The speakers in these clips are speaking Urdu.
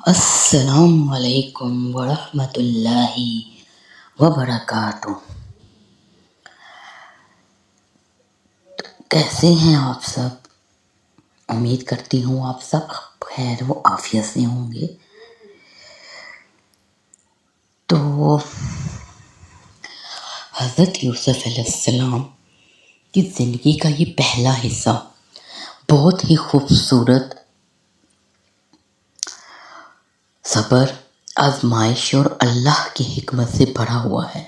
السلام علیکم ورحمۃ اللہ وبرکاتہ۔ کیسے ہیں آپ سب؟ امید کرتی ہوں آپ سب خیر و عافیت سے ہوں گے۔ تو حضرت یوسف علیہ السلام کی زندگی کا یہ پہلا حصہ بہت ہی خوبصورت صبر، آزمائش اور اللہ کی حکمت سے بھرا ہوا ہے۔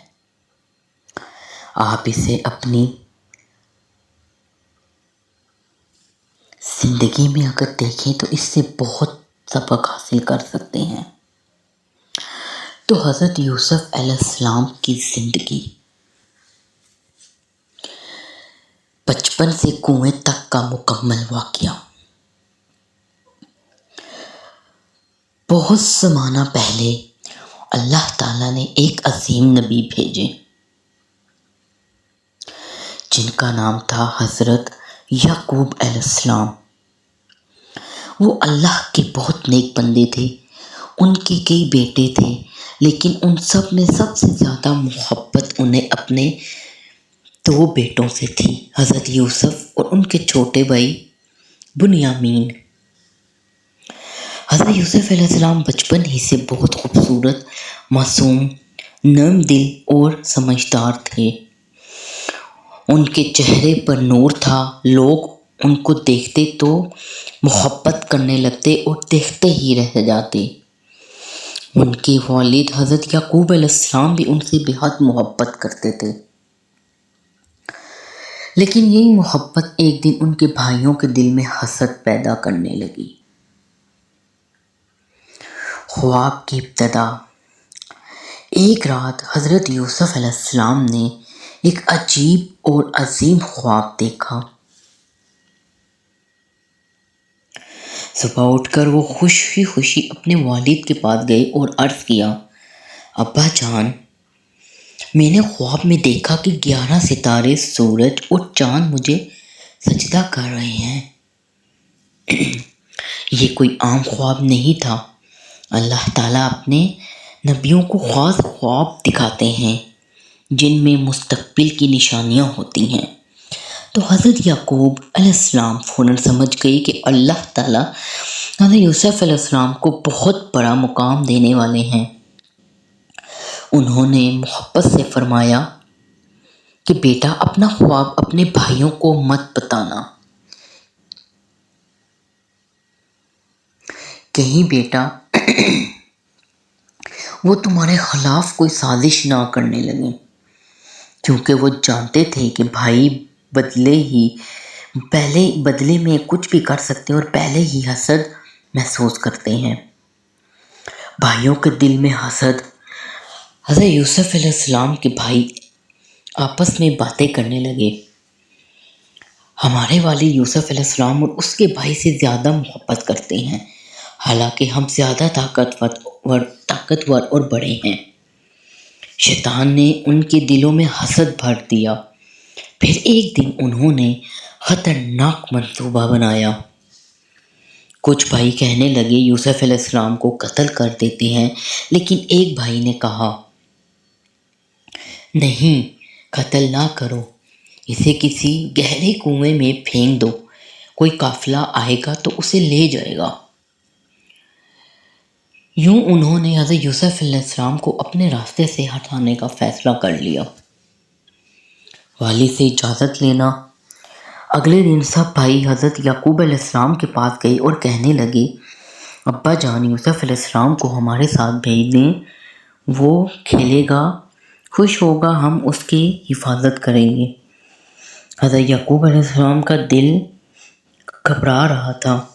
آپ اسے اپنی زندگی میں اگر دیکھیں تو اس سے بہت سبق حاصل کر سکتے ہیں۔ تو حضرت یوسف علیہ السلام کی زندگی بچپن سے کنویں تک کا مکمل واقعہ۔ بہت زمانہ پہلے اللہ تعالیٰ نے ایک عظیم نبی بھیجے جن کا نام تھا حضرت یعقوب علیہ السلام۔ وہ اللہ کے بہت نیک بندے تھے۔ ان کے کئی بیٹے تھے، لیکن ان سب میں سب سے زیادہ محبت انہیں اپنے دو بیٹوں سے تھی، حضرت یوسف اور ان کے چھوٹے بھائی بنیامین۔ حضرت یوسف علیہ السلام بچپن ہی سے بہت خوبصورت، معصوم، نرم دل اور سمجھدار تھے۔ ان کے چہرے پر نور تھا، لوگ ان کو دیکھتے تو محبت کرنے لگتے اور دیکھتے ہی رہ جاتے۔ ان کے والد حضرت یعقوب علیہ السلام بھی ان سے بے حد محبت کرتے تھے، لیکن یہی محبت ایک دن ان کے بھائیوں کے دل میں حسد پیدا کرنے لگی۔ خواب کی ابتدا۔ ایک رات حضرت یوسف علیہ السلام نے ایک عجیب اور عظیم خواب دیکھا۔ صبح اٹھ کر وہ خوشی خوشی اپنے والد کے پاس گئے اور عرض کیا، ابا جان، میں نے خواب میں دیکھا کہ 11 ستارے، سورج اور چاند مجھے سجدہ کر رہے ہیں۔ یہ کوئی عام خواب نہیں تھا۔ اللہ تعالیٰ اپنے نبیوں کو خاص خواب دکھاتے ہیں جن میں مستقبل کی نشانیاں ہوتی ہیں۔ تو حضرت یعقوب علیہ السلام فوراً سمجھ گئی کہ اللہ تعالیٰ حضرت یوسف علیہ السلام کو بہت بڑا مقام دینے والے ہیں۔ انہوں نے محبت سے فرمایا کہ بیٹا، اپنا خواب اپنے بھائیوں کو مت بتانا، کہیں بیٹا وہ تمہارے خلاف کوئی سازش نہ کرنے لگیں، کیونکہ وہ جانتے تھے کہ بھائی بدلے میں کچھ بھی کر سکتے ہیں اور پہلے ہی حسد محسوس کرتے ہیں۔ بھائیوں کے دل میں حسد۔ حضرت یوسف علیہ السلام کے بھائی آپس میں باتیں کرنے لگے، ہمارے والد یوسف علیہ السلام اور اس کے بھائی سے زیادہ محبت کرتے ہیں، حالانکہ ہم زیادہ طاقتور اور بڑے ہیں۔ شیطان نے ان کے دلوں میں حسد بھر دیا۔ پھر ایک دن انہوں نے خطرناک منصوبہ بنایا۔ کچھ بھائی کہنے لگے یوسف علیہ السلام کو قتل کر دیتے ہیں، لیکن ایک بھائی نے کہا، نہیں، قتل نہ کرو، اسے کسی گہرے کنویں میں پھینک دو، کوئی قافلہ آئے گا تو اسے لے جائے گا۔ یوں انہوں نے حضرت یوسف علیہ السلام کو اپنے راستے سے ہٹانے کا فیصلہ کر لیا۔ والد سے اجازت لینا۔ اگلے دن سب بھائی حضرت یعقوب علیہ السلام کے پاس گئے اور کہنے لگے، ابا جان، یوسف علیہ السلام کو ہمارے ساتھ بھیج دیں، وہ کھیلے گا، خوش ہوگا، ہم اس کی حفاظت کریں گے۔ حضرت یعقوب علیہ السلام کا دل گھبرا رہا تھا،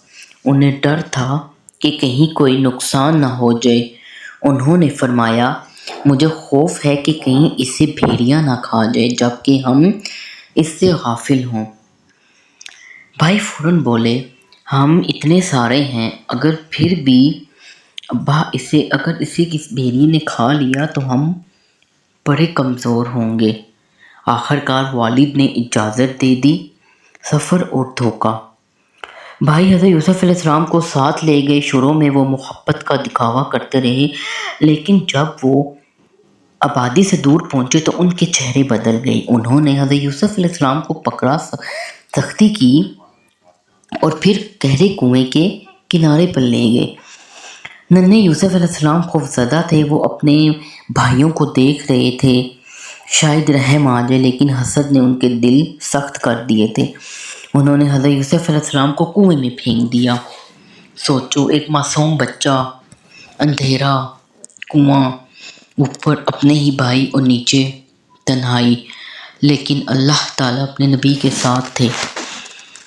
انہیں ڈر تھا کہ کہیں کوئی نقصان نہ ہو جائے۔ انہوں نے فرمایا، مجھے خوف ہے کہ کہیں اسے بھیڑیا نہ کھا جائے جبکہ ہم اس سے غافل ہوں۔ بھائی فوراً بولے، ہم اتنے سارے ہیں، اگر اسے کسی بھیڑیے نے کھا لیا تو ہم بڑے کمزور ہوں گے۔ آخرکار والد نے اجازت دے دی۔ سفر اور دھوکہ۔ بھائی حضرت یوسف علیہ السلام کو ساتھ لے گئے۔ شروع میں وہ محبت کا دکھاوا کرتے رہے، لیکن جب وہ آبادی سے دور پہنچے تو ان کے چہرے بدل گئے۔ انہوں نے حضرت یوسف علیہ السلام کو پکڑا، سختی کی اور پھر گہرے کنویں کے کنارے پر لے گئے۔ ننھے یوسف علیہ السلام خوفزدہ تھے، وہ اپنے بھائیوں کو دیکھ رہے تھے، شاید رحم آ جائے، لیکن حسد نے ان کے دل سخت کر دیے تھے۔ انہوں نے حضرت یوسف علیہ السلام کو کنویں میں پھینک دیا۔ سوچو، ایک معصوم بچہ، اندھیرا، کنواں، اوپر اپنے ہی بھائی اور نیچے تنہائی، لیکن اللہ تعالیٰ اپنے نبی کے ساتھ تھے۔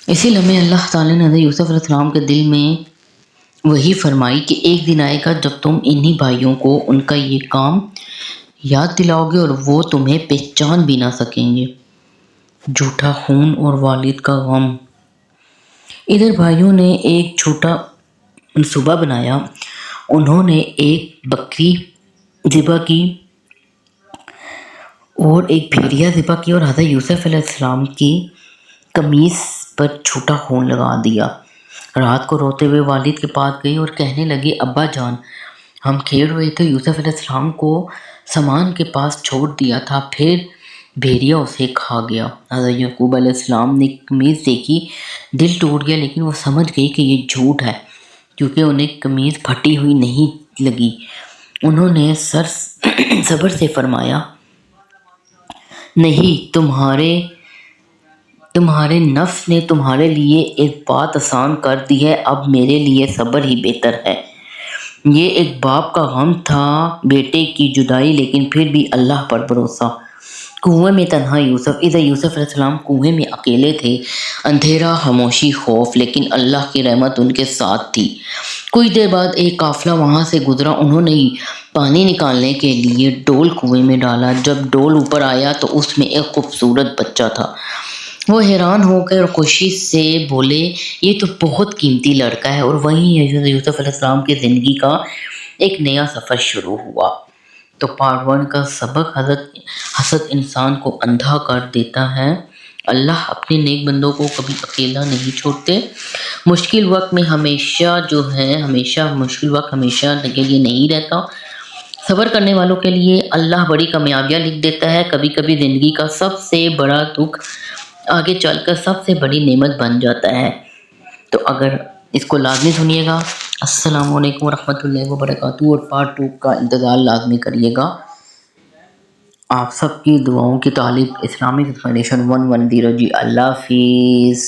اسی لمحے اللہ تعالیٰ نے حضرت یوسف علیہ السلام کے دل میں وحی فرمائی کہ ایک دن آئے گا جب تم انہی بھائیوں کو ان کا یہ کام یاد دلاؤ گے اور وہ تمہیں پہچان بھی نہ سکیں گے۔ جھوٹا خون اور والد کا غم۔ ادھر بھائیوں نے ایک چھوٹا منصوبہ بنایا۔ انہوں نے ایک بکری ذبح کی اور ایک بھیڑیا ذبح کی اور حضرت یوسف علیہ السلام کی قمیص پر چھوٹا خون لگا دیا۔ رات کو روتے ہوئے والد کے پاس گئی اور کہنے لگے، ابا جان، ہم کھیل رہے تھے، یوسف علیہ السلام کو سامان کے پاس چھوڑ دیا تھا، پھر بھیڑیا اسے کھا گیا۔ حضرت یعقوب علیہ السلام نے قمیص دیکھی، دل ٹوٹ گیا، لیکن وہ سمجھ گئی کہ یہ جھوٹ ہے، کیونکہ انہیں قمیص پھٹی ہوئی نہیں لگی۔ انہوں نے صبر سے فرمایا، نہیں، تمہارے نفس نے تمہارے لیے ایک بات آسان کر دی ہے، اب میرے لیے صبر ہی بہتر ہے۔ یہ ایک باپ کا غم تھا، بیٹے کی جدائی، لیکن پھر بھی اللہ پر بھروسہ۔ کنویں میں تنہا یوسف۔ ادھر یوسف علیہ السلام کنویں میں اکیلے تھے، اندھیرا، خاموشی، خوف، لیکن اللہ کی رحمت ان کے ساتھ تھی۔ کچھ دیر بعد ایک قافلہ وہاں سے گزرا۔ انہوں نے پانی نکالنے کے لیے ڈول کنویں میں ڈالا۔ جب ڈول اوپر آیا تو اس میں ایک خوبصورت بچہ تھا۔ وہ حیران ہو گئے اور خوشی سے بولے، یہ تو بہت قیمتی لڑکا ہے۔ اور وہیں حضرت یوسف علیہ السلام کی زندگی کا ایک نیا سفر شروع ہوا۔ تو پارٹ 1 کا سبق، حسد انسان کو اندھا کر دیتا ہے۔ اللہ اپنے نیک بندوں کو کبھی اکیلا نہیں چھوڑتے۔ مشکل وقت میں ہمیشہ مشکل وقت ہمیشہ کے لیے نہیں رہتا۔ صبر کرنے والوں کے لیے اللہ بڑی کامیابیاں لکھ دیتا ہے۔ کبھی کبھی زندگی کا سب سے بڑا دکھ آگے چل کر سب سے بڑی نعمت بن جاتا ہے۔ تو اگر اس کو لازمی سنیے گا۔ السلام علیکم ورحمۃ اللہ وبرکاتہ، اور پارٹ 2 کا انتظار لازمی کریے گا۔ آپ سب کی دعاؤں کی طالب، اسلامک انسپریشن 110 جی۔ اللہ حافظ۔